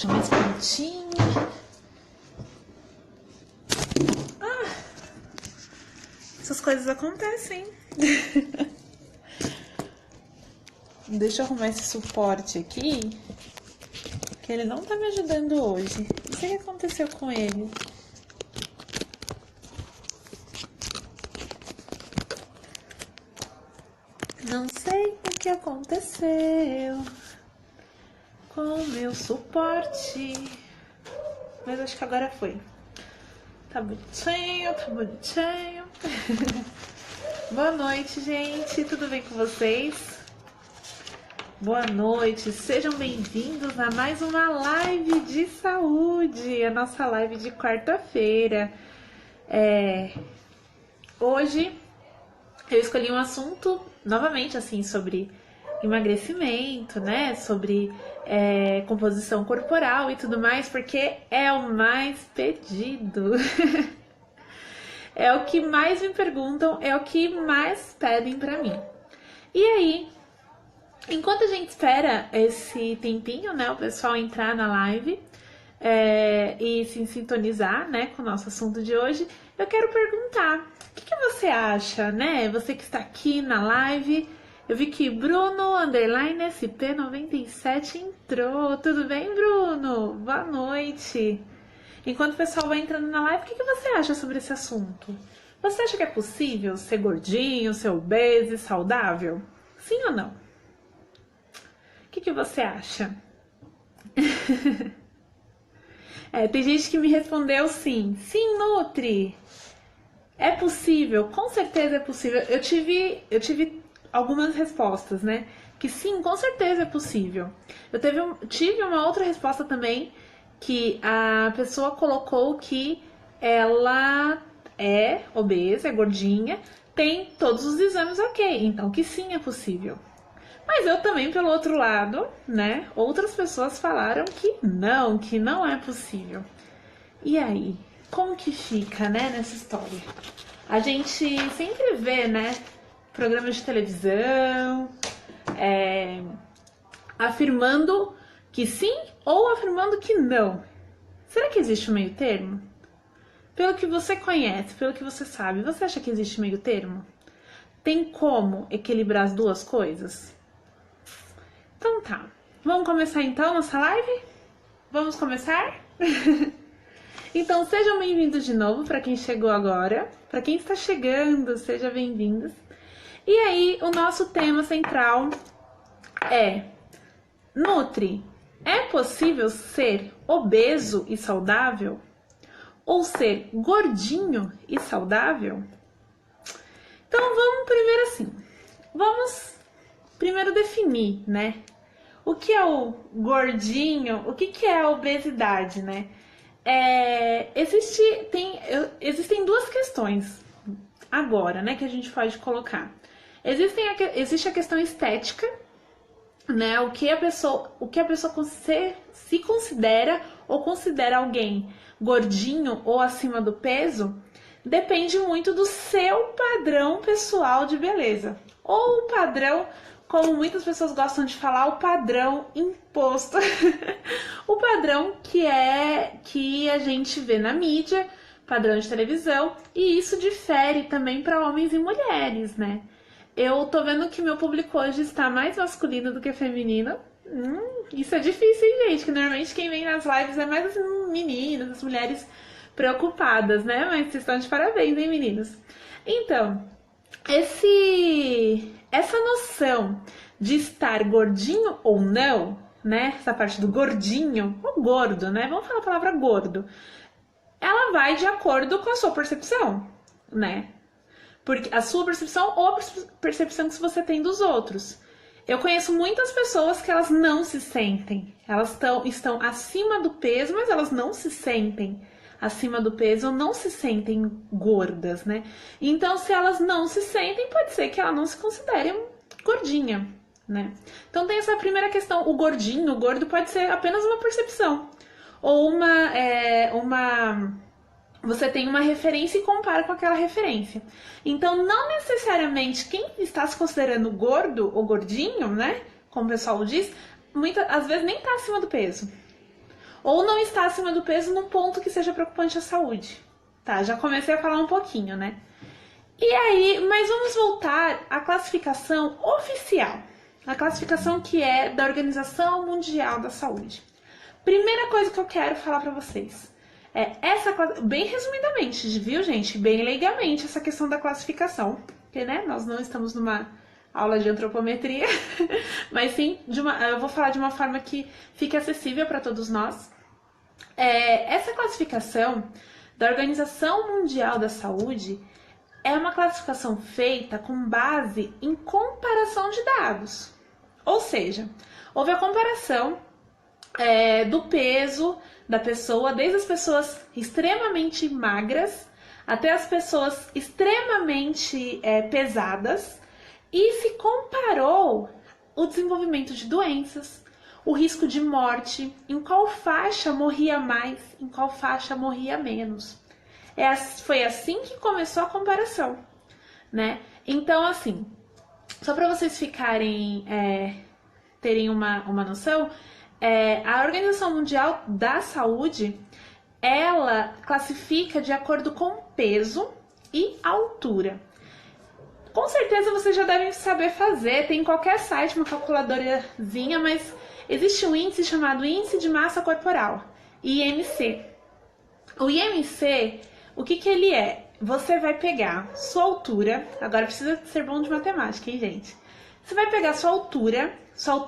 mais quentinho. Essas coisas acontecem. Deixa eu arrumar esse suporte aqui, que ele não tá me ajudando hoje. Não sei o que aconteceu com ele. Não sei o que aconteceu com o meu suporte, mas acho que agora foi. Tá bonitinho, tá bonitinho. Boa noite, gente. Tudo bem com vocês? Boa noite. Sejam bem-vindos a mais uma live de saúde. A nossa live de quarta-feira. Hoje eu escolhi um assunto, novamente, assim, sobre emagrecimento, né? Sobre composição corporal e tudo mais, porque é o mais pedido. É o que mais me perguntam, é o que mais pedem pra mim. E aí, enquanto a gente espera esse tempinho, né, o pessoal entrar na live e se sintonizar, né, com o nosso assunto de hoje, eu quero perguntar, o que você acha, né? Você que está aqui na live, eu vi que Bruno _SP97 entrou. Tudo bem, Bruno? Boa noite. Enquanto o pessoal vai entrando na live, o que você acha sobre esse assunto? Você acha que é possível ser gordinho, ser obeso e saudável? Sim ou não? O que você acha? Tem gente que me respondeu sim. Sim, Nutri. É possível, com certeza é possível. Eu tive algumas respostas, né? Que sim, com certeza é possível. Eu tive uma outra resposta também, que a pessoa colocou que ela é obesa, é gordinha, tem todos os exames ok, então que sim é possível. Mas eu também, pelo outro lado, né, outras pessoas falaram que não é possível. E aí, como que fica, né, nessa história? A gente sempre vê, né, programas de televisão, afirmando que sim ou afirmando que não. Será que existe um meio termo? Pelo que você conhece, pelo que você sabe, você acha que existe meio termo? Tem como equilibrar as duas coisas? Então tá, vamos começar então nossa live? Vamos começar? Então sejam bem-vindos de novo para quem chegou agora, para quem está chegando, seja bem-vindos. E aí, o nosso tema central é: Nutri, é possível ser obeso e saudável? Ou ser gordinho e saudável? Então vamos primeiro assim, vamos primeiro definir, né? O que é o gordinho, o que é a obesidade, né? Existem duas questões agora, né, que a gente pode colocar. Existe a questão estética, né? O que a pessoa se considera ou considera alguém gordinho ou acima do peso, depende muito do seu padrão pessoal de beleza. Ou o padrão, como muitas pessoas gostam de falar, o padrão imposto. O padrão que a gente vê na mídia, padrão de televisão, e isso difere também para homens e mulheres, né? Eu tô vendo que meu público hoje está mais masculino do que feminino. Isso é difícil, hein, gente? Que normalmente quem vem nas lives é mais as meninas, as mulheres preocupadas, né? Mas vocês estão de parabéns, hein, meninos? Então, essa noção de estar gordinho ou não, né? Essa parte do gordinho, ou gordo, né? Vamos falar a palavra gordo. Ela vai de acordo com a sua percepção, né? Porque a sua percepção ou a percepção que você tem dos outros. Eu conheço muitas pessoas que elas não se sentem. Elas estão acima do peso, mas elas não se sentem acima do peso ou não se sentem gordas, né? Então, se elas não se sentem, pode ser que ela não se considere gordinha, né? Então, tem essa primeira questão. O gordinho, o gordo pode ser apenas uma percepção. Ou você tem uma referência e compara com aquela referência. Então, não necessariamente quem está se considerando gordo ou gordinho, né? Como o pessoal diz, às vezes nem está acima do peso. ou não está acima do peso num ponto que seja preocupante à saúde. Tá, já comecei a falar um pouquinho, né? E aí, mas vamos voltar à classificação oficial. A classificação que é da Organização Mundial da Saúde. Primeira coisa que eu quero falar pra vocês é essa, bem resumidamente, viu, gente? Bem leigamente essa questão da classificação, porque, né, nós não estamos numa aula de antropometria, mas sim, eu vou falar de uma forma que fique acessível para todos nós. Essa classificação da Organização Mundial da Saúde é uma classificação feita com base em comparação de dados. Ou seja, houve a comparação do peso da pessoa, desde as pessoas extremamente magras até as pessoas extremamente pesadas, e se comparou o desenvolvimento de doenças, o risco de morte, em qual faixa morria mais, em qual faixa morria menos. Foi assim que começou a comparação, né? Então, assim, só para vocês terem uma noção, a Organização Mundial da Saúde, ela classifica de acordo com peso e altura. Com certeza vocês já devem saber fazer, tem em qualquer site uma calculadorazinha, mas existe um índice chamado Índice de Massa Corporal, IMC. O IMC, o que ele é? Você vai pegar sua altura, agora precisa ser bom de matemática, hein, gente? Você vai pegar sua altura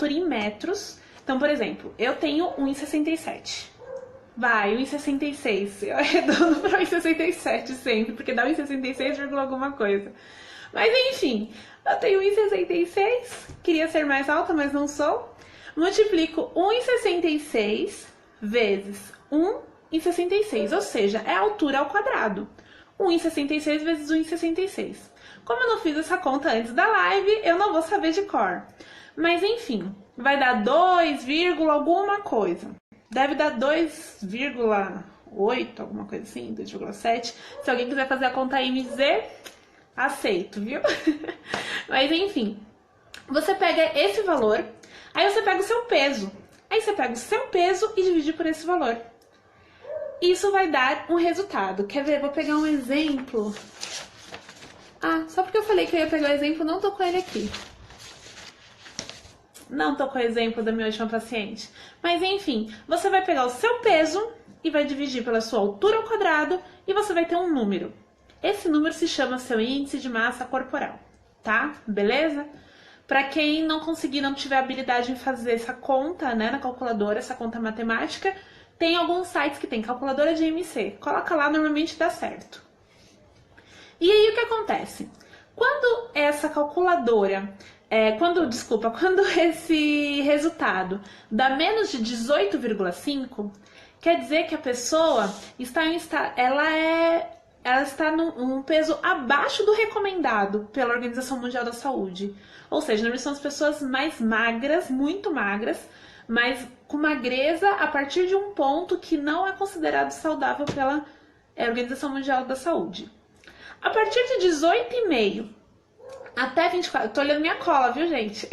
em metros. Então, por exemplo, eu tenho 1,67. Vai, 1,66. Eu arredondo para 1,67 sempre, porque dá 1,66, alguma coisa. Mas enfim, eu tenho 1,66, queria ser mais alta, mas não sou. Multiplico 1,66 vezes 1,66, ou seja, é a altura ao quadrado. 1,66 vezes 1,66. Como eu não fiz essa conta antes da live, eu não vou saber de cor. Mas enfim, vai dar 2, alguma coisa. Deve dar 2,8, alguma coisa assim, 2,7. Se alguém quiser fazer a conta MZ, aceito, viu? Mas enfim, você pega esse valor, aí você pega o seu peso. Aí você pega o seu peso e divide por esse valor. Isso vai dar um resultado. Quer ver? Vou pegar um exemplo. Só porque eu falei que eu ia pegar o exemplo, não tô com ele aqui. Não tô com o exemplo da minha última paciente. Mas enfim, você vai pegar o seu peso e vai dividir pela sua altura ao quadrado e você vai ter um número. Esse número se chama seu índice de massa corporal, tá? Beleza? Para quem não conseguir, não tiver habilidade em fazer essa conta, né, na calculadora, essa conta matemática, tem alguns sites que tem calculadora de IMC. Coloca lá, normalmente dá certo. E aí o que acontece? Quando essa calculadora, quando esse resultado dá menos de 18,5, quer dizer que a pessoa ela está num peso abaixo do recomendado pela Organização Mundial da Saúde. Ou seja, normalmente são as pessoas mais magras, muito magras, mas com magreza a partir de um ponto que não é considerado saudável pela Organização Mundial da Saúde. A partir de 18,5 até 24, eu tô olhando minha cola, viu, gente?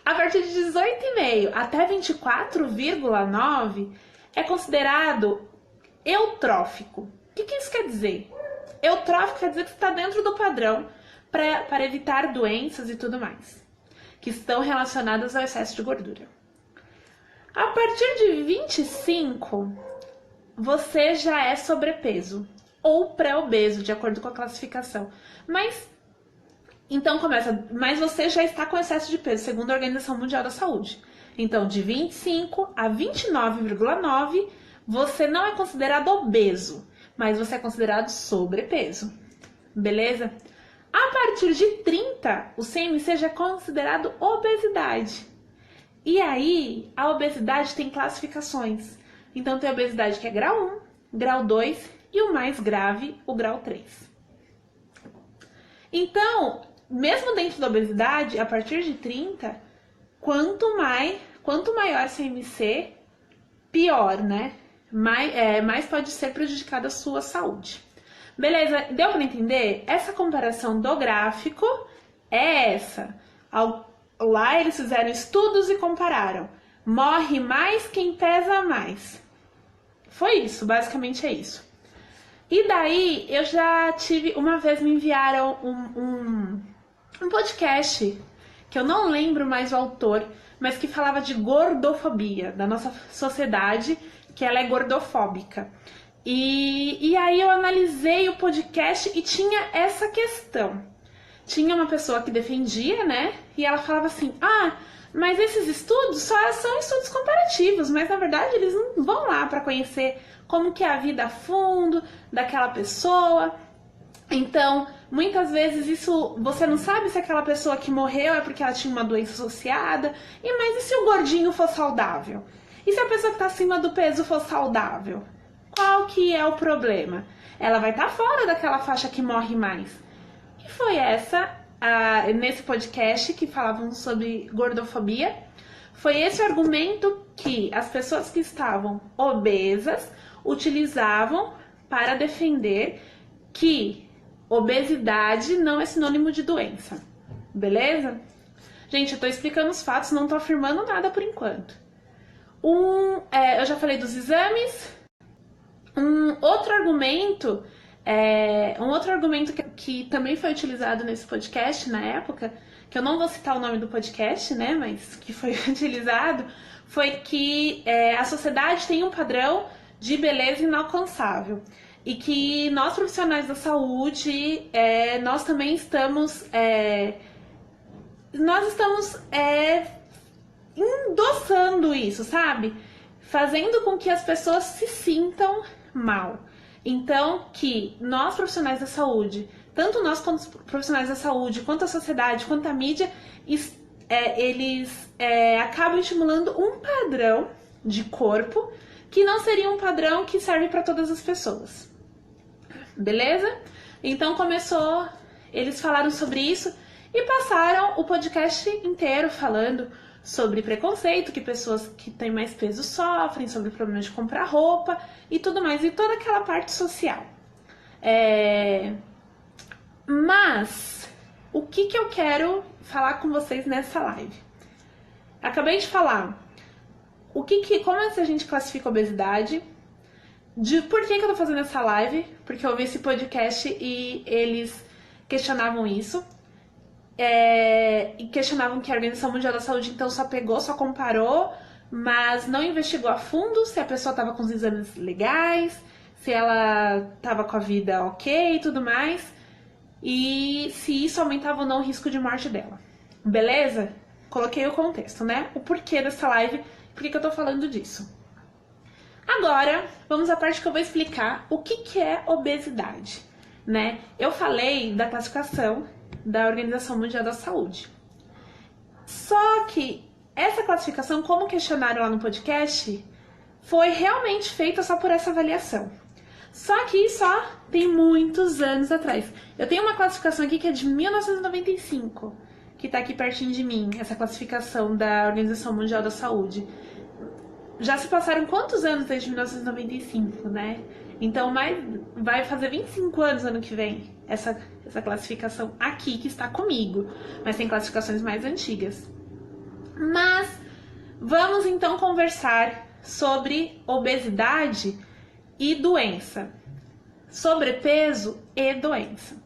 A partir de 18,5 até 24,9 é considerado eutrófico. O que isso quer dizer? Eutrófico quer dizer que está dentro do padrão para evitar doenças e tudo mais, que estão relacionadas ao excesso de gordura. A partir de 25, você já é sobrepeso ou pré-obeso, de acordo com a classificação. Mas você já está com excesso de peso, segundo a Organização Mundial da Saúde. Então, de 25 a 29,9, você não é considerado obeso, mas você é considerado sobrepeso. Beleza? A partir de 30, o CMC já é considerado obesidade. E aí, a obesidade tem classificações. Então, tem a obesidade que é grau 1, grau 2 e o mais grave, o grau 3. Então, mesmo dentro da obesidade, a partir de 30, quanto maior CMC, pior, né? Mais pode ser prejudicada a sua saúde. Beleza? Deu para entender? Essa comparação do gráfico é essa. Lá eles fizeram estudos e compararam Morre mais quem pesa mais. Foi isso, basicamente é isso. E daí, eu já tive... Uma vez me enviaram um podcast, que eu não lembro mais o autor, mas que falava de gordofobia, da nossa sociedade, que ela é gordofóbica. E aí eu analisei o podcast e tinha essa questão. Tinha uma pessoa que defendia, né? E ela falava assim, mas esses estudos só são estudos comparativos, mas na verdade eles não vão lá para conhecer como que é a vida a fundo daquela pessoa. Então, muitas vezes isso você não sabe se aquela pessoa que morreu é porque ela tinha uma doença associada. Mas e se o gordinho for saudável? E se a pessoa que está acima do peso for saudável? Qual que é o problema? Ela vai estar fora daquela faixa que morre mais. E foi nesse podcast que falavam sobre gordofobia, foi esse o argumento que as pessoas que estavam obesas utilizavam para defender que obesidade não é sinônimo de doença. Beleza? Gente, eu tô explicando os fatos, não tô afirmando nada por enquanto. Eu já falei dos exames. Um outro argumento que também foi utilizado nesse podcast na época, que eu não vou citar o nome do podcast, né, mas que foi utilizado, foi que a sociedade tem um padrão de beleza inalcançável. E que nós, profissionais da saúde, nós também estamos... endossando isso, sabe? Fazendo com que as pessoas se sintam mal. Então, que nós, profissionais da saúde, tanto nós quanto profissionais da saúde, quanto a sociedade, quanto a mídia, eles acabam estimulando um padrão de corpo que não seria um padrão que serve para todas as pessoas. Beleza? Então eles falaram sobre isso e passaram o podcast inteiro falando sobre preconceito, que pessoas que têm mais peso sofrem, sobre problemas de comprar roupa e tudo mais, e toda aquela parte social. Mas, o que eu quero falar com vocês nessa live? Acabei de falar como a gente classifica a obesidade, por que eu tô fazendo essa live, porque eu ouvi esse podcast e eles questionavam isso. E questionavam que a Organização Mundial da Saúde então só comparou, mas não investigou a fundo se a pessoa estava com os exames legais, se ela estava com a vida ok e tudo mais, e se isso aumentava ou não o risco de morte dela. Beleza? Coloquei o contexto, né? O porquê dessa live, por que eu tô falando disso. Agora, vamos à parte que eu vou explicar o que é obesidade, né? Eu falei da classificação da Organização Mundial da Saúde. Só que essa classificação, como questionaram lá no podcast, foi realmente feita só por essa avaliação. Só que só tem muitos anos atrás. Eu tenho uma classificação aqui que é de 1995, que tá aqui pertinho de mim, essa classificação da Organização Mundial da Saúde. Já se passaram quantos anos desde 1995, né? Então vai fazer 25 anos ano que vem essa classificação aqui que está comigo. Mas tem classificações mais antigas. Mas vamos então conversar sobre obesidade e doença. Sobrepeso e doença.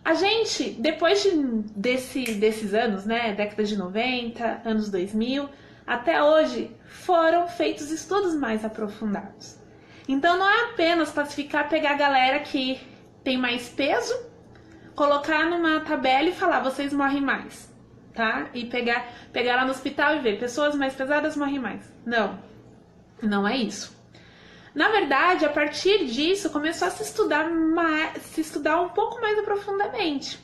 A gente, depois desses anos, né? Década de 90, anos 2000, até hoje foram feitos estudos mais aprofundados. Então não é apenas classificar, pegar a galera que tem mais peso, colocar numa tabela e falar, vocês morrem mais, tá? E pegar lá no hospital e ver, pessoas mais pesadas morrem mais. Não é isso. Na verdade, a partir disso, começou a se estudar um pouco mais aprofundadamente.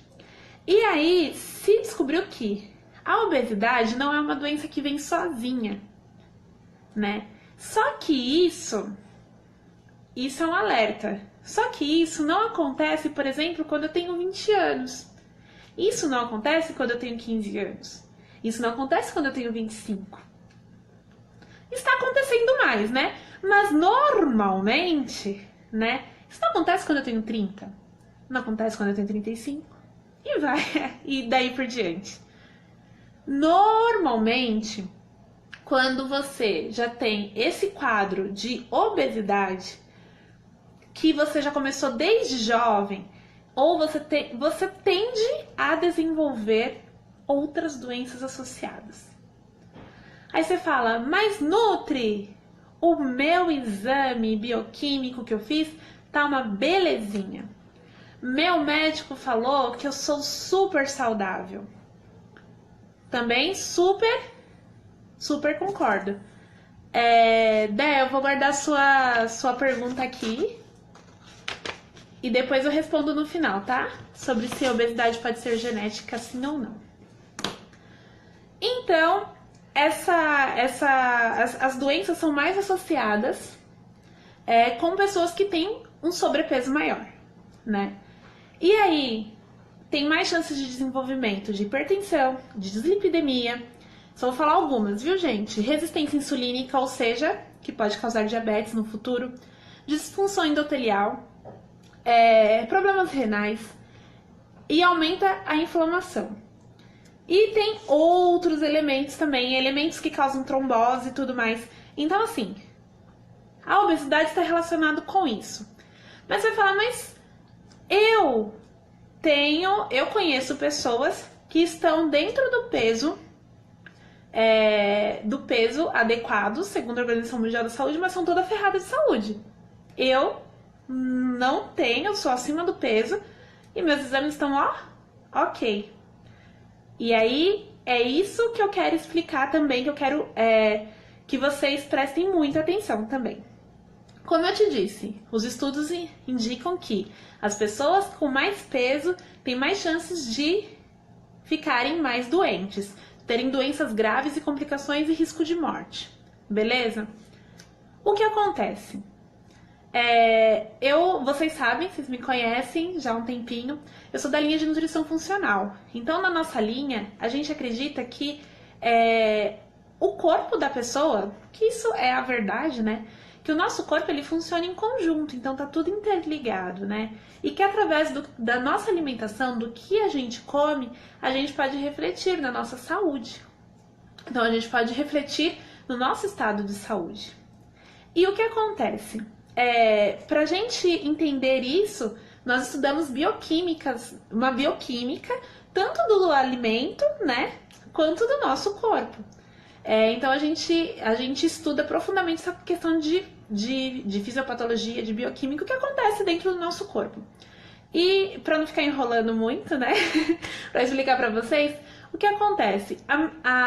E aí, se descobriu que a obesidade não é uma doença que vem sozinha, né? Só que isso é um alerta. Só que isso não acontece, por exemplo, quando eu tenho 20 anos. Isso não acontece quando eu tenho 15 anos. Isso não acontece quando eu tenho 25. Está acontecendo mais, né? Mas normalmente, né? Isso não acontece quando eu tenho 30. Não acontece quando eu tenho 35. E vai, e daí por diante. Normalmente, quando você já tem esse quadro de obesidade, que você já começou desde jovem, ou você tende a desenvolver outras doenças associadas. Aí você fala, mas Nutri, o meu exame bioquímico que eu fiz tá uma belezinha. Meu médico falou que eu sou super saudável. Também super concordo. Dé, eu vou guardar sua pergunta aqui e depois eu respondo no final, tá? Sobre se a obesidade pode ser genética, sim ou não. Então, as doenças são mais associadas com pessoas que têm um sobrepeso maior, né? E aí, tem mais chances de desenvolvimento de hipertensão, de dislipidemia. Só vou falar algumas, viu, gente? Resistência insulínica, ou seja, que pode causar diabetes no futuro, disfunção endotelial, problemas renais e aumenta a inflamação. E tem outros elementos também, elementos que causam trombose e tudo mais. Então, assim, a obesidade está relacionada com isso. Mas você vai falar, mas eu conheço pessoas que estão dentro do peso adequado, segundo a Organização Mundial da Saúde, mas são toda ferrada de saúde. Eu não tenho, eu sou acima do peso e meus exames estão, ok. E aí, é isso que eu quero explicar também, que eu quero que vocês prestem muita atenção também. Como eu te disse, os estudos indicam que as pessoas com mais peso têm mais chances de ficarem mais doentes, terem doenças graves e complicações e risco de morte, beleza? O que acontece? Vocês sabem, vocês me conhecem já há um tempinho, eu sou da linha de nutrição funcional. Então, na nossa linha, a gente acredita que o corpo da pessoa, que isso é a verdade, né? Que o nosso corpo ele funciona em conjunto, então tá tudo interligado, né? E que através da nossa alimentação, do que a gente come, a gente pode refletir na nossa saúde. Então, a gente pode refletir no nosso estado de saúde. E o que acontece? Pra gente entender isso, nós estudamos uma bioquímica, tanto do alimento, né, quanto do nosso corpo. Então a gente estuda profundamente essa questão de fisiopatologia, de bioquímica, o que acontece dentro do nosso corpo. E para não ficar enrolando muito, né, para explicar para vocês, o que acontece?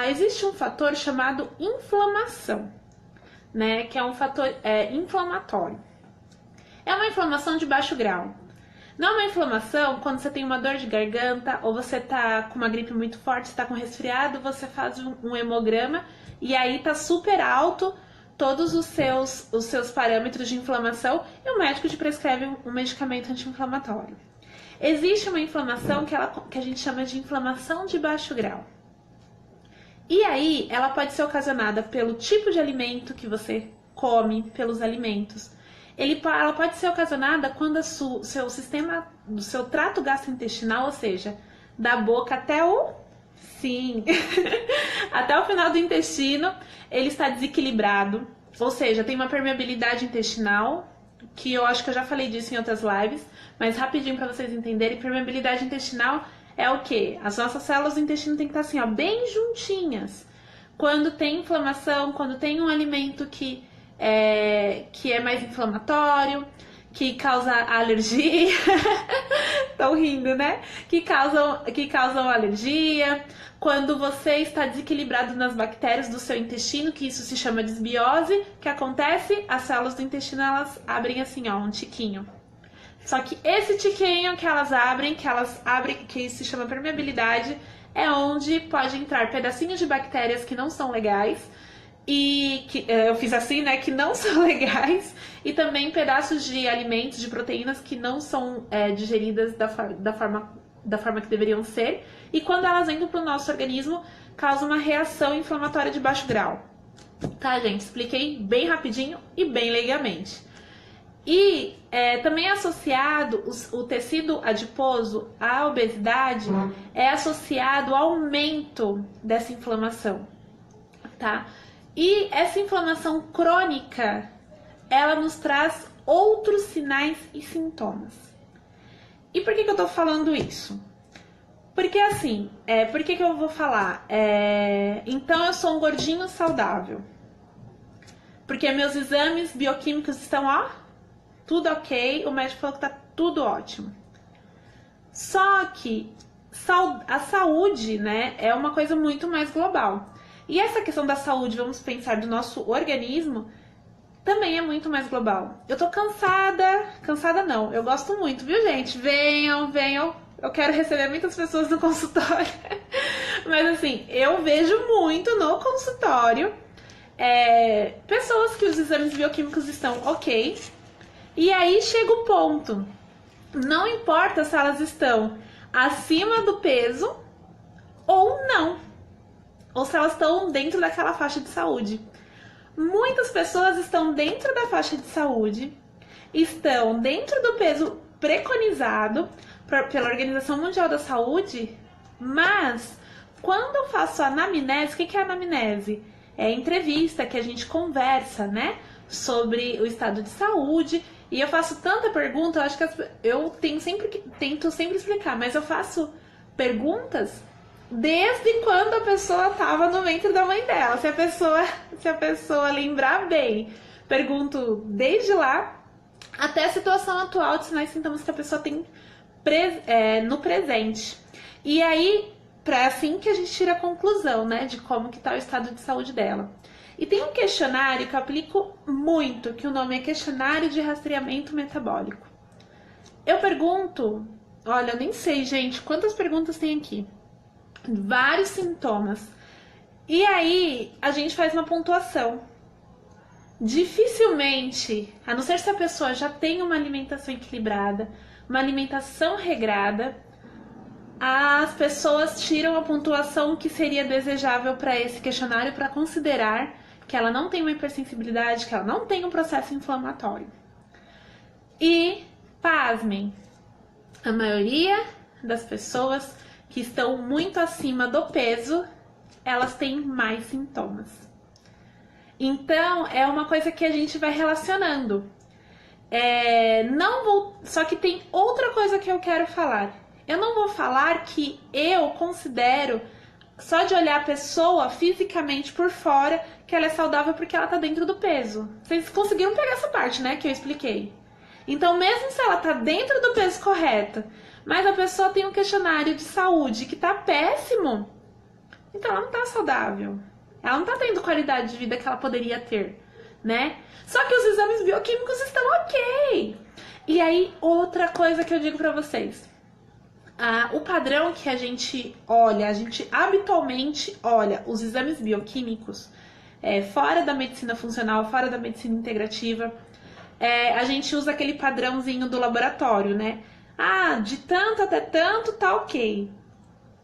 Existe um fator chamado inflamação, né, que é um fator inflamatório. É uma inflamação de baixo grau. Não é uma inflamação quando você tem uma dor de garganta ou você tá com uma gripe muito forte, você tá com resfriado, você faz um hemograma e aí tá super alto todos os seus parâmetros de inflamação e o médico te prescreve um medicamento anti-inflamatório. Existe uma inflamação que a gente chama de inflamação de baixo grau. E aí ela pode ser ocasionada pelo tipo de alimento que você come, pelos alimentos. Ela pode ser ocasionada quando o seu sistema, do seu trato gastrointestinal, ou seja, da boca até até o final do intestino, ele está desequilibrado, ou seja, tem uma permeabilidade intestinal, que eu acho que eu já falei disso em outras lives, mas rapidinho para vocês entenderem, permeabilidade intestinal é o quê? As nossas células do intestino tem que estar assim, bem juntinhas. Quando tem inflamação, quando tem um alimento que é mais inflamatório, que causa alergia, estão rindo, né? Que causam alergia, quando você está desequilibrado nas bactérias do seu intestino, que isso se chama desbiose, o que acontece? As células do intestino, elas abrem assim, um tiquinho. Só que esse tiquinho que elas abrem, que se chama permeabilidade, é onde pode entrar pedacinhos de bactérias que não são legais, e que eu fiz assim, né, que não são legais, e também pedaços de alimentos, de proteínas que não são digeridas da forma que deveriam ser, e quando elas entram para o nosso organismo, causa uma reação inflamatória de baixo grau. Tá, gente? Expliquei bem rapidinho e bem legalmente. E também é associado o tecido adiposo à obesidade, é associado ao aumento dessa inflamação, tá? E essa inflamação crônica, ela nos traz outros sinais e sintomas. E por que eu tô falando isso? Porque assim, por que eu vou falar? Então eu sou um gordinho saudável. Porque meus exames bioquímicos estão, ó, tudo ok, o médico falou que tá tudo ótimo. Só que a saúde, né, é uma coisa muito mais global. E essa questão da saúde, vamos pensar do nosso organismo, também é muito mais global. Eu tô cansada não, eu gosto muito, viu, gente? Venham, eu quero receber muitas pessoas no consultório. Mas assim, eu vejo muito no consultório pessoas que os exames bioquímicos estão ok. E aí chega o ponto. Não importa se elas estão acima do peso ou não. Ou se elas estão dentro daquela faixa de saúde. Muitas pessoas estão dentro da faixa de saúde, estão dentro do peso preconizado pela Organização Mundial da Saúde, mas quando eu faço a anamnese, o que é a anamnese? É a entrevista que a gente conversa, né, sobre o estado de saúde, e eu faço tanta pergunta, eu acho que eu tento sempre explicar, mas eu faço perguntas desde quando a pessoa estava no ventre da mãe dela. Se a pessoa lembrar bem, pergunto desde lá até a situação atual de sinais e sintomas que a pessoa tem no presente. E aí, assim que a gente tira a conclusão, né, de como que tá o estado de saúde dela. E tem um questionário que eu aplico muito, que o nome é Questionário de Rastreamento Metabólico. Eu pergunto, olha, eu nem sei, gente, quantas perguntas tem aqui. Vários sintomas. E aí, a gente faz uma pontuação. Dificilmente, a não ser se a pessoa já tem uma alimentação equilibrada, uma alimentação regrada, as pessoas tiram a pontuação que seria desejável para esse questionário para considerar que ela não tem uma hipersensibilidade, que ela não tem um processo inflamatório. E, pasmem, a maioria das pessoas que estão muito acima do peso, elas têm mais sintomas. Então, é uma coisa que a gente vai relacionando. Só que tem outra coisa que eu quero falar. Eu não vou falar que eu considero, só de olhar a pessoa fisicamente por fora, que ela é saudável porque ela tá dentro do peso. Vocês conseguiram pegar essa parte, né, que eu expliquei. Então, mesmo se ela tá dentro do peso correto, mas a pessoa tem um questionário de saúde que tá péssimo, então ela não tá saudável. Ela não tá tendo qualidade de vida que ela poderia ter, né? Só que os exames bioquímicos estão ok. E aí, outra coisa que eu digo pra vocês. O padrão que a gente habitualmente olha os exames bioquímicos, fora da medicina funcional, fora da medicina integrativa, a gente usa aquele padrãozinho do laboratório, né? De tanto até tanto tá ok.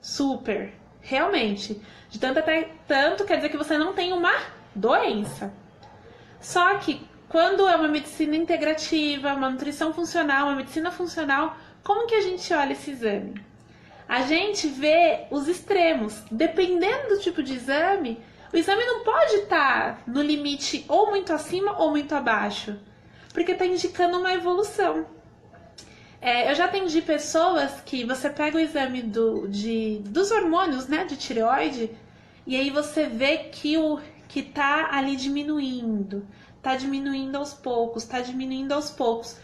Super. Realmente. De tanto até tanto quer dizer que você não tem uma doença. Só que quando é uma medicina integrativa, uma nutrição funcional, uma medicina funcional, como que a gente olha esse exame? A gente vê os extremos. Dependendo do tipo de exame, o exame não pode estar no limite ou muito acima ou muito abaixo, porque está indicando uma evolução. Eu já atendi pessoas que você pega o exame dos hormônios, né, de tireoide, e aí você vê que tá ali diminuindo, tá diminuindo aos poucos, tá diminuindo aos poucos.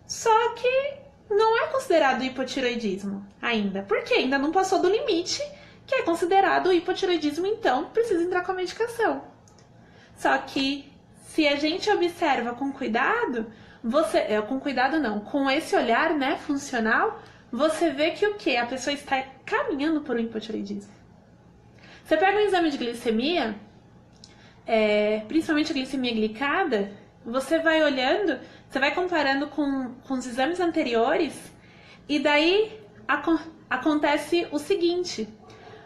Só que não é considerado hipotireoidismo ainda, porque ainda não passou do limite que é considerado hipotireoidismo, então precisa entrar com a medicação. Só que se a gente observa com cuidado, com esse olhar, né, funcional, você vê que o quê? A pessoa está caminhando por um hipotireoidismo. Você pega um exame de glicemia, principalmente a glicemia glicada, você vai olhando, você vai comparando com os exames anteriores, e daí acontece o seguinte,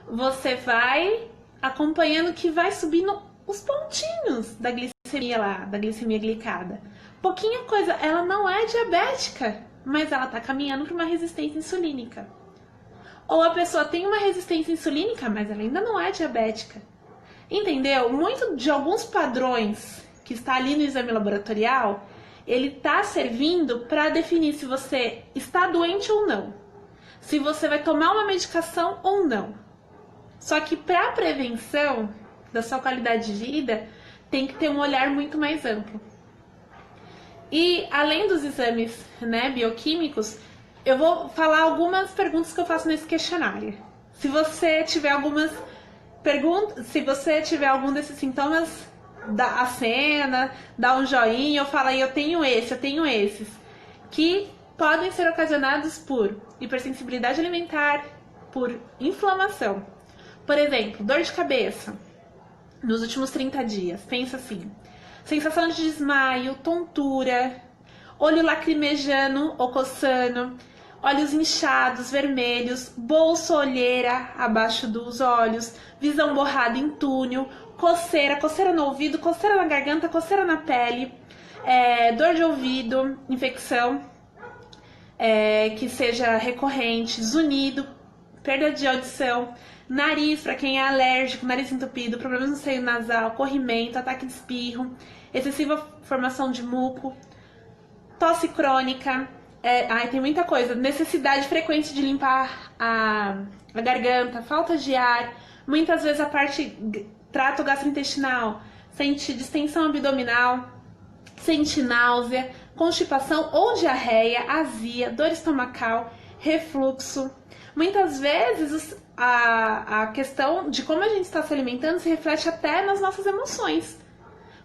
você vai acompanhando que vai subindo os pontinhos da glicemia lá, da glicemia glicada. Pouquinha coisa, ela não é diabética, mas ela está caminhando para uma resistência insulínica. Ou a pessoa tem uma resistência insulínica, mas ela ainda não é diabética. Entendeu? Muito de alguns padrões que está ali no exame laboratorial, ele está servindo para definir se você está doente ou não, se você vai tomar uma medicação ou não. Só que para a prevenção da sua qualidade de vida, tem que ter um olhar muito mais amplo. E além dos exames, né, bioquímicos, eu vou falar algumas perguntas que eu faço nesse questionário. Se você tiver algumas perguntas, se você tiver algum desses sintomas, dá a cena, dá um joinha, ou fala aí, eu tenho esses, que podem ser ocasionados por hipersensibilidade alimentar, por inflamação. Por exemplo, dor de cabeça nos últimos 30 dias. Pensa assim: sensação de desmaio, tontura, olho lacrimejando ou coçando, olhos inchados, vermelhos, bolsa olheira abaixo dos olhos, visão borrada em túnel, coceira no ouvido, coceira na garganta, coceira na pele, dor de ouvido, infecção que seja recorrente, zunido, perda de audição, nariz para quem é alérgico, nariz entupido, problemas no seio nasal, corrimento, ataque de espirro, excessiva formação de muco, tosse crônica, tem muita coisa, necessidade frequente de limpar a garganta, falta de ar, muitas vezes a parte trato gastrointestinal, sente distensão abdominal, sente náusea, constipação ou diarreia, azia, dor estomacal, refluxo. Muitas vezes a questão de como a gente está se alimentando se reflete até nas nossas emoções,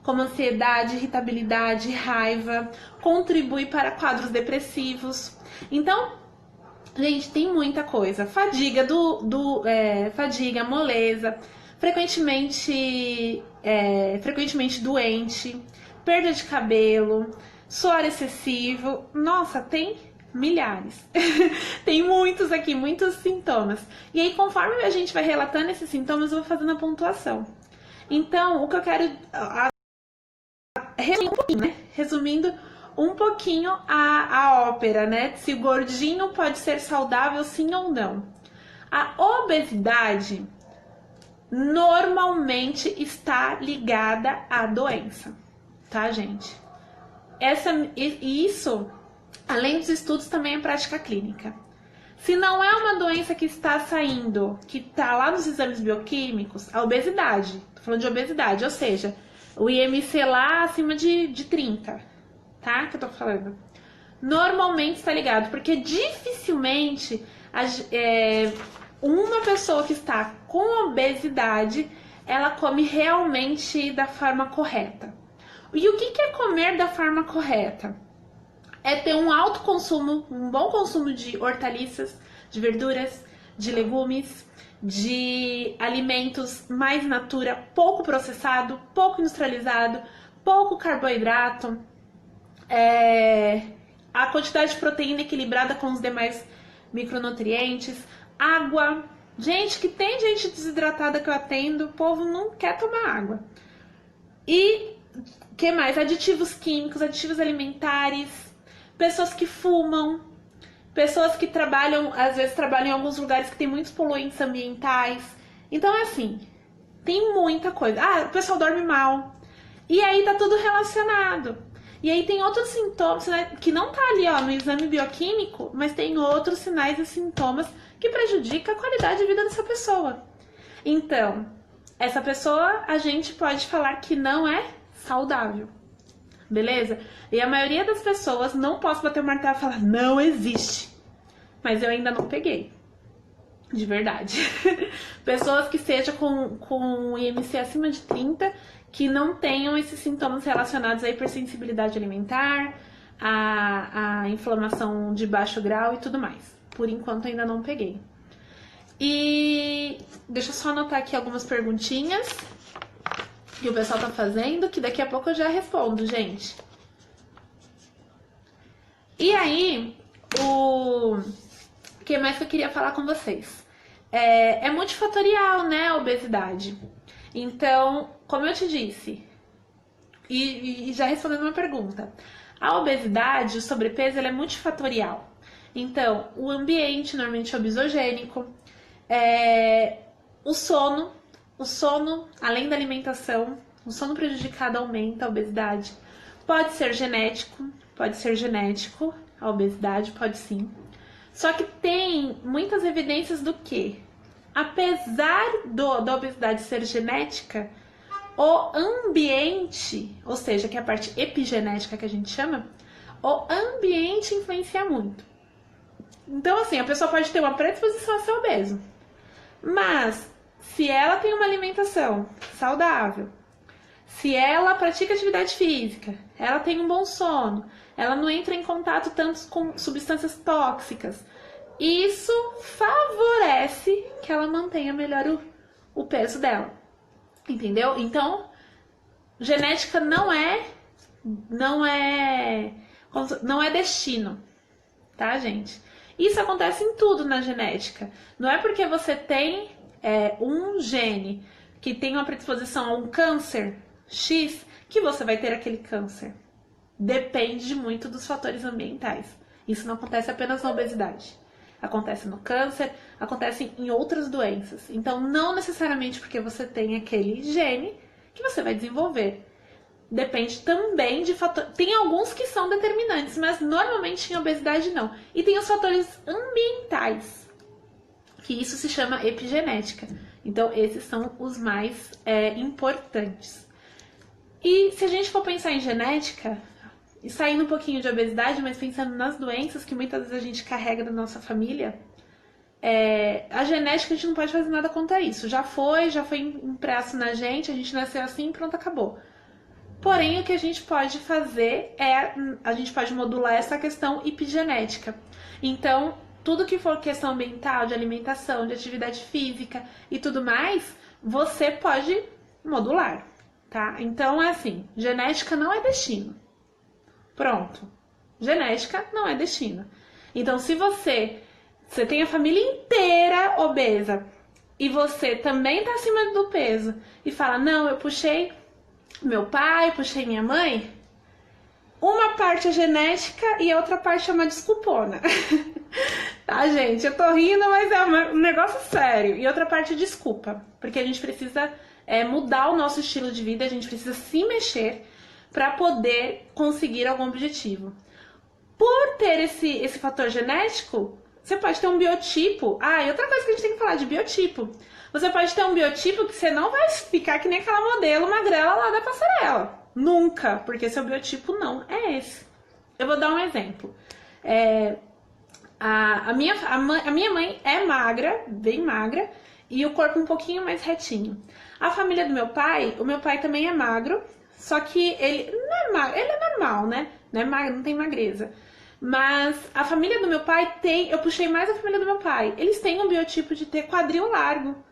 como ansiedade, irritabilidade, raiva, contribui para quadros depressivos. Então, gente, tem muita coisa. Fadiga, fadiga, moleza, frequentemente doente, perda de cabelo, suor excessivo. Nossa, tem milhares. Tem muitos aqui, muitos sintomas. E aí, conforme a gente vai relatando esses sintomas, eu vou fazendo a pontuação. Então, o que eu quero resumir um pouquinho, né? Resumindo um pouquinho a ópera, né? Se o gordinho pode ser saudável, sim ou não. A obesidade normalmente está ligada à doença, tá, gente? Isso, além dos estudos, também é prática clínica. Se não é uma doença que está saindo, que está lá nos exames bioquímicos, a obesidade, tô falando de obesidade, ou seja, o IMC lá acima de 30, tá? Que eu tô falando. Normalmente está ligado, porque dificilmente uma pessoa que está com obesidade, ela come realmente da forma correta. E o que é comer da forma correta? É ter um alto consumo, um bom consumo de hortaliças, de verduras, de legumes, de alimentos mais natura, pouco processado, pouco industrializado, pouco carboidrato, a quantidade de proteína equilibrada com os demais micronutrientes, água. Gente, que tem gente desidratada que eu atendo, o povo não quer tomar água. E que mais? Aditivos químicos, aditivos alimentares, pessoas que fumam, pessoas que trabalham, às vezes trabalham em alguns lugares que tem muitos poluentes ambientais. Então é assim, tem muita coisa. O pessoal dorme mal. E aí tá tudo relacionado. E aí tem outros sintomas, né, que não tá ali, ó, no exame bioquímico, mas tem outros sinais e sintomas que prejudicam a qualidade de vida dessa pessoa. Então, essa pessoa a gente pode falar que não é saudável. Beleza? E a maioria das pessoas, não posso bater o martelo e falar, não existe. Mas eu ainda não peguei. De verdade. Pessoas que sejam com IMC acima de 30, que não tenham esses sintomas relacionados à hipersensibilidade alimentar, a inflamação de baixo grau e tudo mais. Por enquanto ainda não peguei. E deixa eu só anotar aqui algumas perguntinhas que o pessoal tá fazendo, que daqui a pouco eu já respondo, gente. E aí, o que mais que eu queria falar com vocês? É multifatorial, né, a obesidade. Então, como eu te disse, e já respondendo uma pergunta, a obesidade, o sobrepeso, ela é multifatorial. Então, o ambiente normalmente obesogênico, o sono, o sono, além da alimentação, o sono prejudicado aumenta a obesidade. Pode ser genético, a obesidade pode sim. Só que tem muitas evidências do que, apesar da obesidade ser genética, o ambiente, ou seja, que é a parte epigenética que a gente chama, o ambiente influencia muito. Então, assim, a pessoa pode ter uma predisposição a ser obeso, mas se ela tem uma alimentação saudável, se ela pratica atividade física, ela tem um bom sono, ela não entra em contato tanto com substâncias tóxicas, isso favorece que ela mantenha melhor o peso dela. Entendeu? Então, genética não é destino, tá, gente? Isso acontece em tudo na genética. Não é porque você tem um gene que tem uma predisposição a um câncer X que você vai ter aquele câncer. Depende muito dos fatores ambientais. Isso não acontece apenas na obesidade. Acontece no câncer, acontece em outras doenças. Então, não necessariamente porque você tem aquele gene que você vai desenvolver. Depende também de fatores. Tem alguns que são determinantes, mas normalmente em obesidade não. E tem os fatores ambientais, que isso se chama epigenética. Então, esses são os mais importantes. E se a gente for pensar em genética, e saindo um pouquinho de obesidade, mas pensando nas doenças que muitas vezes a gente carrega da nossa família, a genética a gente não pode fazer nada contra isso. Já foi impresso na gente, a gente nasceu assim e pronto, acabou. Porém, o que a gente pode fazer a gente pode modular essa questão epigenética. Então, tudo que for questão ambiental, de alimentação, de atividade física e tudo mais, você pode modular, tá? Então, é assim, genética não é destino. Pronto. Genética não é destino. Então, se você tem a família inteira obesa e você também tá acima do peso e fala, não, eu puxei meu pai, puxei minha mãe, uma parte é genética e a outra parte é uma desculpona. Tá, gente? Eu tô rindo, mas é um negócio sério. E outra parte é desculpa, porque a gente precisa mudar o nosso estilo de vida, a gente precisa se mexer para poder conseguir algum objetivo. Por ter esse fator genético, você pode ter um biotipo. E outra coisa que a gente tem que falar de biotipo. Você pode ter um biotipo que você não vai ficar que nem aquela modelo magrela lá da passarela. Nunca, porque seu biotipo não é esse. Eu vou dar um exemplo. A minha mãe é magra, bem magra, e o corpo um pouquinho mais retinho. A família do meu pai, o meu pai também é magro, só que ele não é magro, ele é normal, né? Não é magro, não tem magreza. Mas a família do meu pai eu puxei mais a família do meu pai. Eles têm um biotipo de ter quadril largo.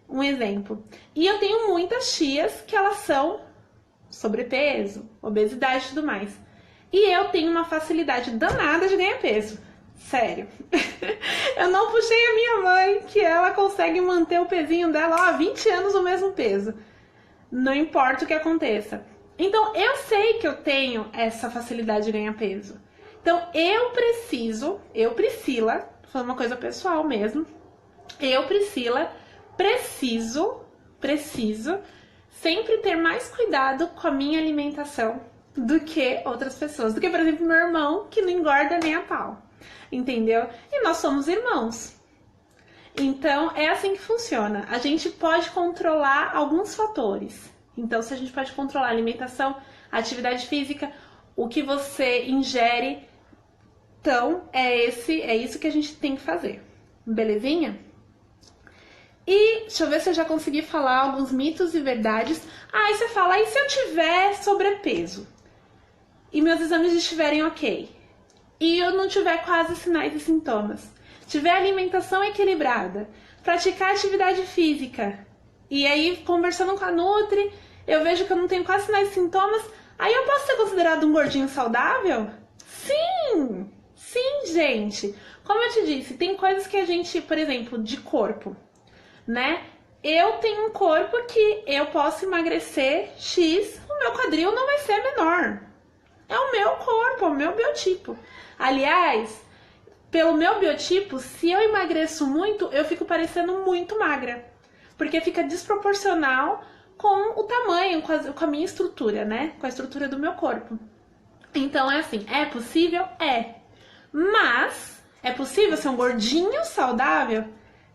Um exemplo. E eu tenho muitas tias que elas são sobrepeso, obesidade e tudo mais. E eu tenho uma facilidade danada de ganhar peso. Sério. Eu não puxei a minha mãe, que ela consegue manter o pezinho dela há 20 anos o mesmo peso. Não importa o que aconteça. Então, eu sei que eu tenho essa facilidade de ganhar peso. Então, eu, Priscila, tô falando uma coisa pessoal mesmo, preciso sempre ter mais cuidado com a minha alimentação do que outras pessoas. Do que, por exemplo, meu irmão, que não engorda nem a pau. Entendeu? E nós somos irmãos. Então, é assim que funciona. A gente pode controlar alguns fatores. Então, se a gente pode controlar a alimentação, a atividade física, o que você ingere, então é isso que a gente tem que fazer. Belezinha? E deixa eu ver se eu já consegui falar alguns mitos e verdades. Aí você fala, e se eu tiver sobrepeso? E meus exames estiverem ok? E eu não tiver quase sinais e sintomas? Tiver alimentação equilibrada? Praticar atividade física? E aí, conversando com a Nutri, eu vejo que eu não tenho quase sinais e sintomas. Aí eu posso ser considerado um gordinho saudável? Sim! Sim, gente! Como eu te disse, tem coisas que a gente, por exemplo, de corpo, né? Eu tenho um corpo que eu posso emagrecer X, o meu quadril não vai ser menor. É o meu corpo, é o meu biotipo. Aliás, pelo meu biotipo, se eu emagreço muito, eu fico parecendo muito magra. porque fica desproporcional com o tamanho, com a minha estrutura, né? Com a estrutura do meu corpo. Então é assim, é possível? É. Mas é possível ser um gordinho saudável?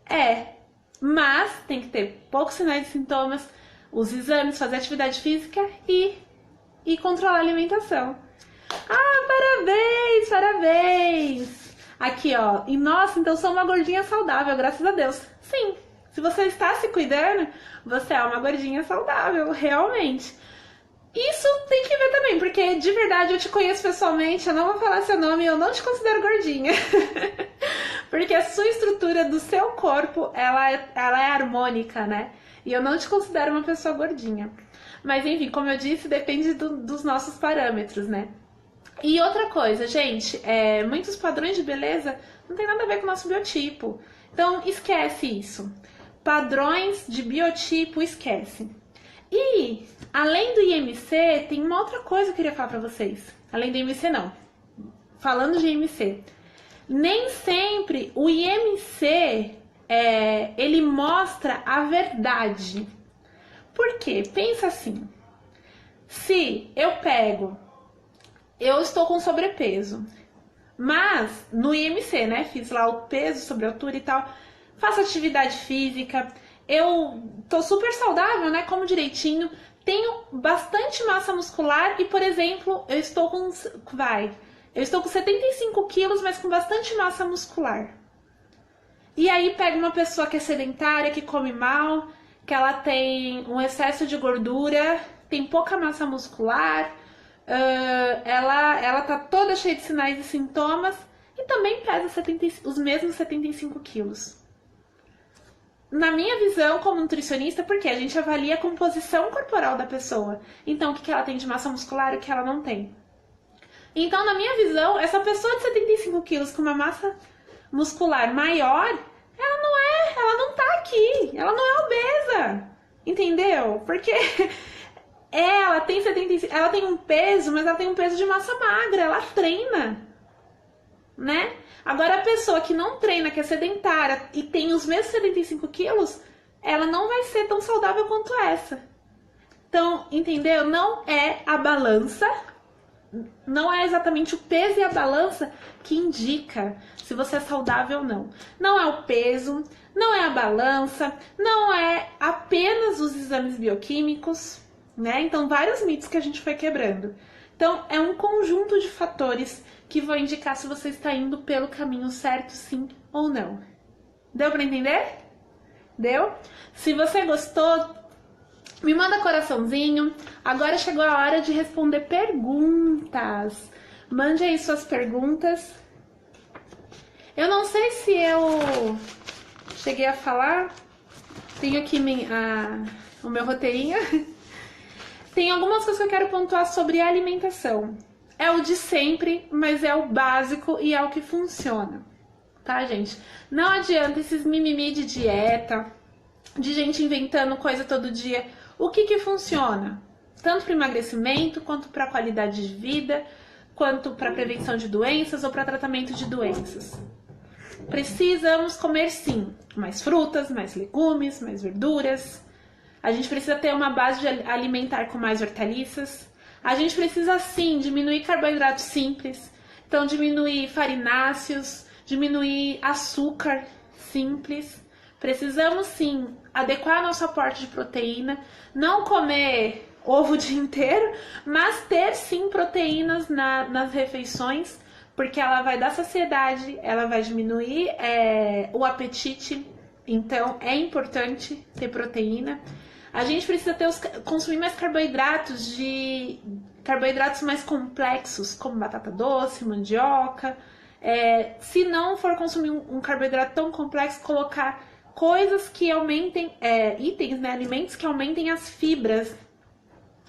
É. Mas tem que ter poucos sinais e sintomas, os exames, fazer atividade física e controlar a alimentação. Ah, parabéns, parabéns! Aqui, ó. E nossa, então sou uma gordinha saudável, graças a Deus. Sim, se você está se cuidando, você é uma gordinha saudável, realmente. Isso tem que ver também, porque de verdade eu te conheço pessoalmente, eu não vou falar seu nome, eu não te considero gordinha. Porque a sua estrutura do seu corpo, ela é harmônica, né? E eu não te considero uma pessoa gordinha. Mas enfim, como eu disse, depende dos nossos parâmetros, né? E outra coisa, gente, muitos padrões de beleza não tem nada a ver com o nosso biotipo. Então, esquece isso. Padrões de biotipo, esquece. E, além do IMC, tem uma outra coisa que eu queria falar pra vocês. Além do IMC, não. Falando de IMC. Nem sempre o IMC, ele mostra a verdade. Por quê? Pensa assim. Se eu estou com sobrepeso, mas no IMC, né, fiz lá o peso sobre a altura e tal, faço atividade física, eu tô super saudável, né, como direitinho, tenho bastante massa muscular e, por exemplo, eu estou com 75 quilos, mas com bastante massa muscular. E aí pega uma pessoa que é sedentária, que come mal, que ela tem um excesso de gordura, tem pouca massa muscular, ela tá toda cheia de sinais e sintomas e também pesa os mesmos 75 quilos. Na minha visão como nutricionista, porque a gente avalia a composição corporal da pessoa. Então, o que ela tem de massa muscular e o que ela não tem. Então, na minha visão, essa pessoa de 75 quilos com uma massa muscular maior, ela não tá aqui, ela não é obesa, entendeu? Porque ela tem 75, ela tem um peso, mas ela tem um peso de massa magra, ela treina, né? Agora, a pessoa que não treina, que é sedentária e tem os mesmos 75 quilos, ela não vai ser tão saudável quanto essa. Então, entendeu? Não é a balança, não é exatamente o peso e a balança que indica se você é saudável ou não. Não é o peso, não é a balança, não é apenas os exames bioquímicos, né? Então, vários mitos que a gente foi quebrando. Então, é um conjunto de fatores que vão indicar se você está indo pelo caminho certo, sim ou não. Deu para entender? Deu? Se você gostou, me manda coraçãozinho. Agora chegou a hora de responder perguntas. Mande aí suas perguntas. Eu não sei se eu cheguei a falar. Tenho aqui o meu roteirinho. Tem algumas coisas que eu quero pontuar sobre a alimentação. É o de sempre, mas é o básico e é o que funciona. Tá, gente? Não adianta esses mimimi de dieta, de gente inventando coisa todo dia. O que funciona? Tanto para emagrecimento, quanto para qualidade de vida, quanto para prevenção de doenças ou para tratamento de doenças. Precisamos comer, sim, mais frutas, mais legumes, mais verduras. A gente precisa ter uma base alimentar com mais hortaliças. A gente precisa, sim, diminuir carboidratos simples. Então, diminuir farináceos, diminuir açúcar simples. Precisamos, sim, adequar nosso aporte de proteína. Não comer ovo o dia inteiro, mas ter, sim, proteínas nas refeições, porque ela vai dar saciedade, ela vai diminuir o apetite. Então, é importante ter proteína. A gente precisa consumir mais carboidratos, carboidratos mais complexos, como batata doce, mandioca. Se não for consumir um carboidrato tão complexo, colocar coisas que aumentem, itens, né, alimentos que aumentem as fibras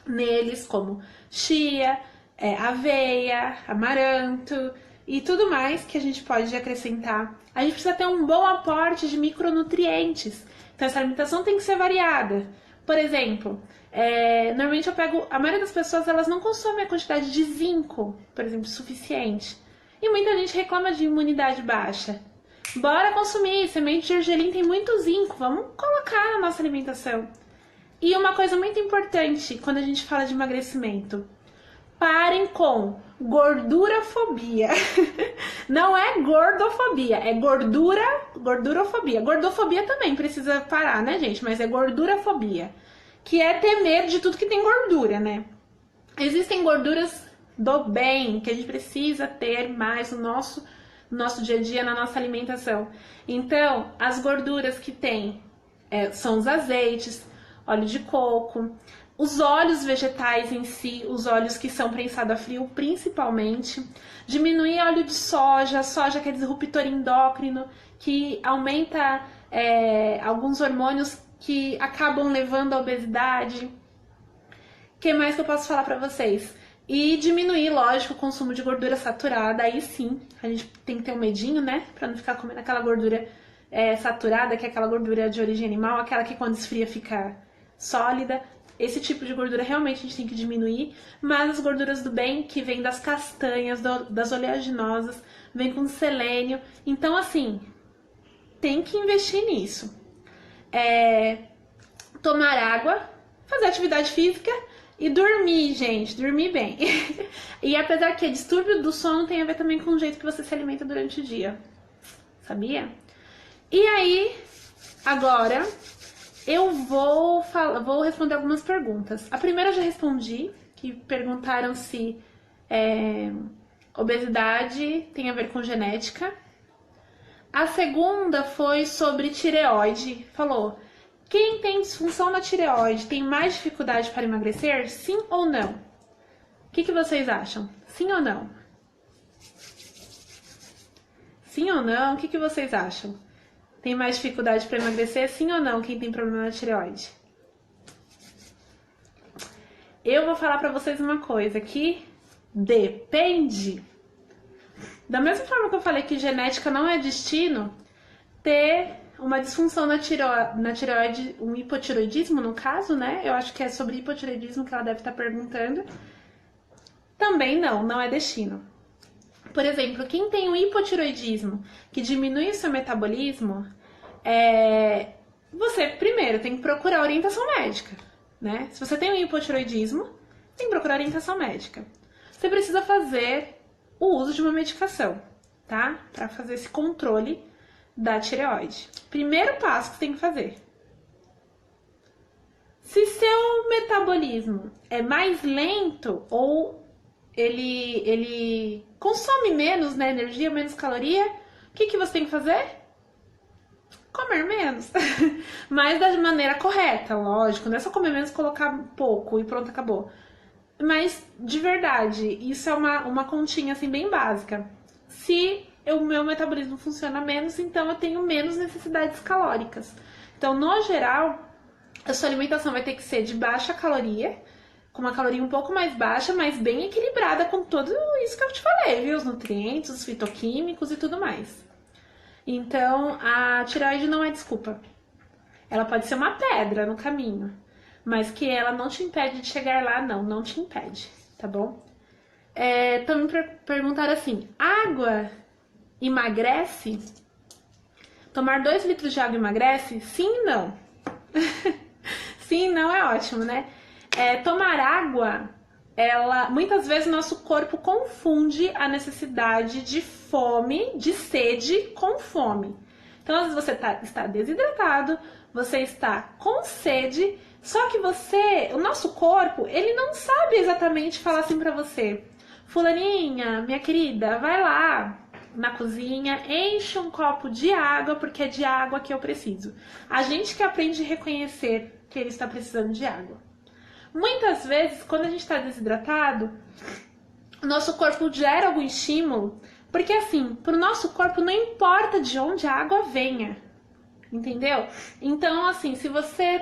neles, como chia, aveia, amaranto e tudo mais que a gente pode acrescentar. A gente precisa ter um bom aporte de micronutrientes. Então, essa alimentação tem que ser variada. Por exemplo, normalmente a maioria das pessoas, elas não consomem a quantidade de zinco, por exemplo, suficiente. E muita gente reclama de imunidade baixa. Bora consumir, semente de gergelim tem muito zinco, vamos colocar na nossa alimentação. E uma coisa muito importante quando a gente fala de emagrecimento, parem com gordurafobia. Não é gordofobia, é gordurofobia. Gordofobia também precisa parar, né, gente? Mas é gordurafobia, que é ter medo de tudo que tem gordura, né? Existem gorduras do bem que a gente precisa ter mais no nosso dia a dia, na nossa alimentação. Então, as gorduras que tem são os azeites, óleo de coco, os óleos vegetais em si, os óleos que são prensados a frio principalmente, diminuir óleo de soja, soja que é disruptor endócrino, que aumenta alguns hormônios que acabam levando à obesidade. O que mais que eu posso falar pra vocês? E diminuir, lógico, o consumo de gordura saturada. Aí sim, a gente tem que ter um medinho, né? Pra não ficar comendo aquela gordura saturada, que é aquela gordura de origem animal, aquela que quando esfria fica sólida. Esse tipo de gordura realmente a gente tem que diminuir. Mas as gorduras do bem, que vem das castanhas, das oleaginosas, vem com selênio. Então, assim, tem que investir nisso. Tomar água, fazer atividade física e dormir, gente, dormir bem. E apesar que distúrbio do sono tem a ver também com o jeito que você se alimenta durante o dia. Sabia? E aí, agora, eu vou responder algumas perguntas. A primeira eu já respondi, que perguntaram se obesidade tem a ver com genética. A segunda foi sobre tireoide. Falou, quem tem disfunção na tireoide tem mais dificuldade para emagrecer? Sim ou não? O que vocês acham? Sim ou não? Sim ou não? O que vocês acham? Tem mais dificuldade para emagrecer? Sim ou não? Quem tem problema na tireoide? Eu vou falar para vocês uma coisa que depende. Da mesma forma que eu falei que genética não é destino, ter uma disfunção na tireoide, um hipotiroidismo no caso, né? Eu acho que é sobre hipotiroidismo que ela deve estar perguntando. Também não é destino. Por exemplo, quem tem um hipotiroidismo que diminui o seu metabolismo, você primeiro tem que procurar orientação médica, né? Se você tem um hipotiroidismo, tem que procurar orientação médica. Você precisa fazer o uso de uma medicação, tá? Para fazer esse controle da tireoide. Primeiro passo que você tem que fazer. Se seu metabolismo é mais lento ou ele consome menos, né, energia, menos caloria, o que você tem que fazer? Comer menos. Mas da maneira correta, lógico. Não é só comer menos, colocar pouco e pronto, acabou. Mas, de verdade, isso é uma continha assim bem básica. Se o meu metabolismo funciona menos, então eu tenho menos necessidades calóricas. Então, no geral, a sua alimentação vai ter que ser de baixa caloria, com uma caloria um pouco mais baixa, mas bem equilibrada com tudo isso que eu te falei, viu? Os nutrientes, os fitoquímicos e tudo mais. Então, a tireoide não é desculpa. Ela pode ser uma pedra no caminho, mas que ela não te impede de chegar lá, não te impede, tá bom? Também perguntaram assim, água emagrece? Tomar 2 litros de água emagrece? Sim e não. Sim e não é ótimo, né? Tomar água, muitas vezes nosso corpo confunde a necessidade de fome, de sede com fome. Então, às vezes você está desidratado, você está com sede, só que o nosso corpo, ele não sabe exatamente falar assim pra você. Fulaninha, minha querida, vai lá na cozinha, enche um copo de água, porque é de água que eu preciso. A gente que aprende a reconhecer que ele está precisando de água. Muitas vezes, quando a gente está desidratado, o nosso corpo gera algum estímulo, porque assim, para o nosso corpo não importa de onde a água venha, entendeu? Então, assim, se você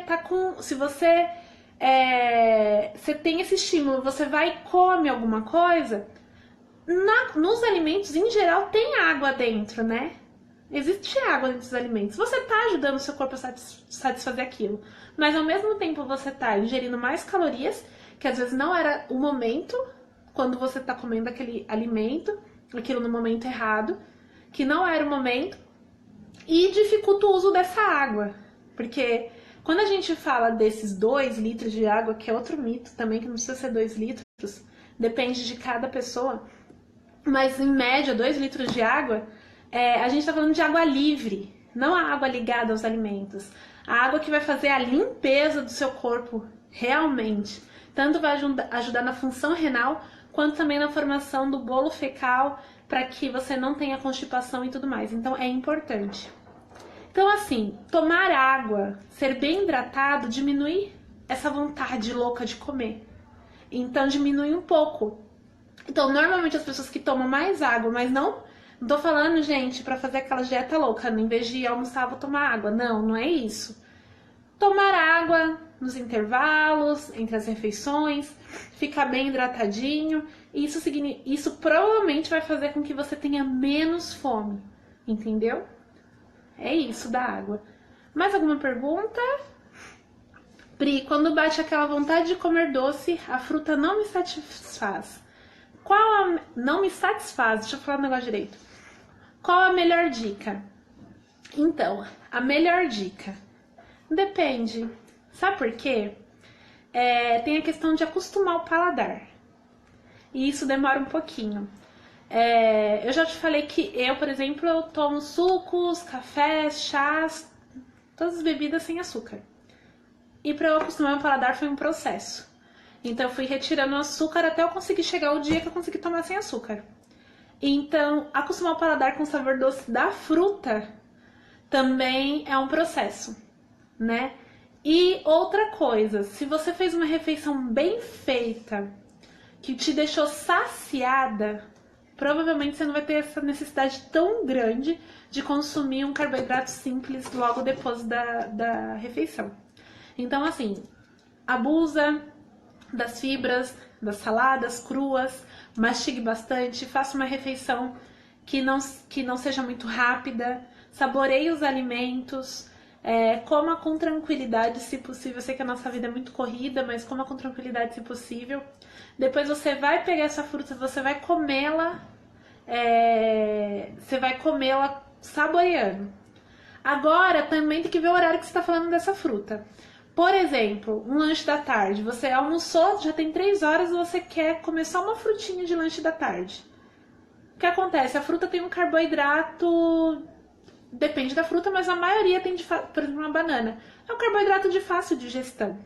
tem esse estímulo, você vai e come alguma coisa, nos alimentos em geral tem água dentro, né? Existe água dentro dos alimentos. Você está ajudando o seu corpo a satisfazer aquilo. Mas ao mesmo tempo você está ingerindo mais calorias, que às vezes não era o momento, quando você está comendo aquele alimento, aquilo no momento errado, que não era o momento. e dificulta o uso dessa água, porque quando a gente fala desses 2 litros de água, que é outro mito também, que não precisa ser 2 litros, depende de cada pessoa, mas em média 2 litros de água, a gente está falando de água livre, não a água ligada aos alimentos. A água que vai fazer a limpeza do seu corpo realmente. Tanto vai ajudar na função renal, quanto também na formação do bolo fecal, para que você não tenha constipação e tudo mais. Então é importante. Então assim, tomar água, ser bem hidratado, diminui essa vontade louca de comer. Então diminui um pouco. Então normalmente as pessoas que tomam mais água, mas não tô falando, gente, para fazer aquela dieta louca, em vez de almoçar vou tomar água. Não, não é isso. Tomar água nos intervalos, entre as refeições, ficar bem hidratadinho, isso provavelmente vai fazer com que você tenha menos fome, entendeu? É isso da água. Mais alguma pergunta? Pri, quando bate aquela vontade de comer doce, a fruta não me satisfaz. Não me satisfaz, deixa eu falar o negócio direito. Qual a melhor dica? Então, a melhor dica depende. Sabe por quê? Tem a questão de acostumar o paladar. E isso demora um pouquinho. Eu já te falei que eu, por exemplo, eu tomo sucos, cafés, chás, todas as bebidas sem açúcar. E para eu acostumar o paladar foi um processo. Então eu fui retirando o açúcar até eu conseguir chegar o dia que eu consegui tomar sem açúcar. Então, acostumar o paladar com o sabor doce da fruta também é um processo, né? E outra coisa, se você fez uma refeição bem feita, que te deixou saciada, provavelmente você não vai ter essa necessidade tão grande de consumir um carboidrato simples logo depois da refeição. Então, assim, abusa das fibras, das saladas cruas, mastigue bastante, faça uma refeição que não seja muito rápida, saboreie os alimentos, coma com tranquilidade, se possível. Eu sei que a nossa vida é muito corrida, mas coma com tranquilidade, se possível. Depois você vai pegar essa fruta, você vai comê-la, saboreando. Agora, também tem que ver o horário que você está falando dessa fruta. Por exemplo, um lanche da tarde. Você almoçou, já tem 3 horas e você quer comer só uma frutinha de lanche da tarde. O que acontece? A fruta tem um carboidrato... Depende da fruta, mas a maioria tem, por exemplo, uma banana. É um carboidrato de fácil digestão.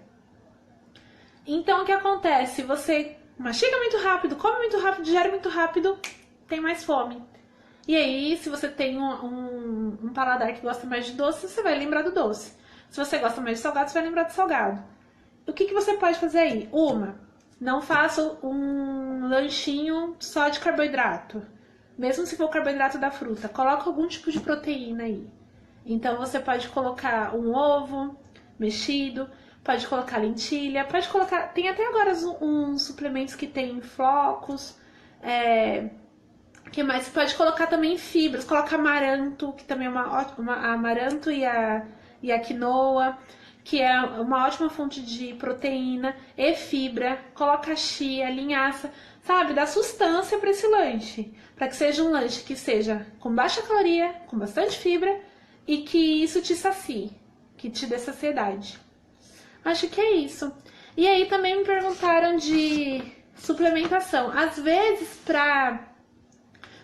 Então, o que acontece? Você mastiga muito rápido, come muito rápido, digere muito rápido, tem mais fome. E aí, se você tem um paladar que gosta mais de doce, você vai lembrar do doce. Se você gosta mais de salgado, você vai lembrar do salgado. O que você pode fazer aí? Não faça um lanchinho só de carboidrato. Mesmo se for o carboidrato da fruta, coloca algum tipo de proteína aí. Então você pode colocar um ovo mexido, pode colocar lentilha, pode colocar... Tem até agora uns suplementos que tem flocos, que mais? Você pode colocar também fibras, coloca amaranto, que também é amaranto e a quinoa, que é uma ótima fonte de proteína e fibra. Coloca chia, linhaça, sabe? Dá sustância para esse lanche, para que seja um lanche que seja com baixa caloria, com bastante fibra e que isso te sacie, que te dê saciedade. Acho que é isso. E aí também me perguntaram de suplementação. Às vezes,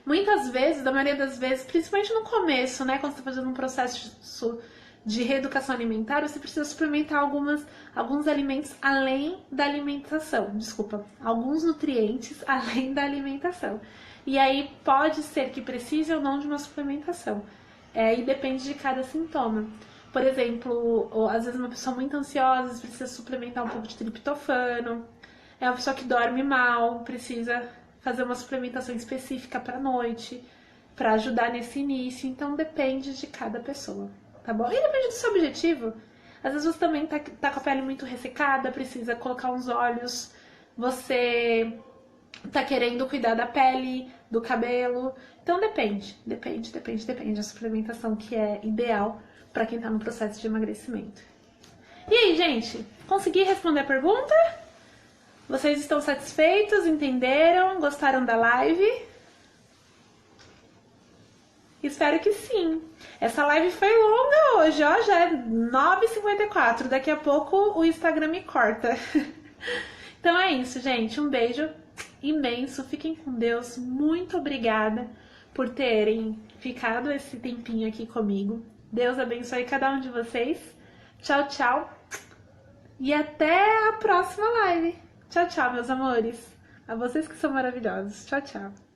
muitas vezes, da maioria das vezes, principalmente no começo, né, quando você está fazendo um processo de reeducação alimentar, você precisa suplementar alguns alimentos além da alimentação. Desculpa, alguns nutrientes além da alimentação. E aí pode ser que precise ou não de uma suplementação. E depende de cada sintoma. Por exemplo, às vezes uma pessoa muito ansiosa precisa suplementar um pouco de triptofano. É uma pessoa que dorme mal, precisa fazer uma suplementação específica para a noite, para ajudar nesse início. Então depende de cada pessoa, tá bom? E depende do seu objetivo. Às vezes você também tá com a pele muito ressecada, precisa colocar uns óleos. Você tá querendo cuidar da pele, do cabelo. Então depende da suplementação que é ideal para quem tá no processo de emagrecimento. E aí, gente? Consegui responder a pergunta? Vocês estão satisfeitos? Entenderam? Gostaram da live? Espero que sim. Essa live foi longa hoje, ó, já é 9h54. Daqui a pouco o Instagram me corta. Então é isso, gente. Um beijo imenso. Fiquem com Deus. Muito obrigada por terem ficado esse tempinho aqui comigo. Deus abençoe cada um de vocês. Tchau, tchau. E até a próxima live. Tchau, tchau, meus amores. A vocês que são maravilhosos. Tchau, tchau.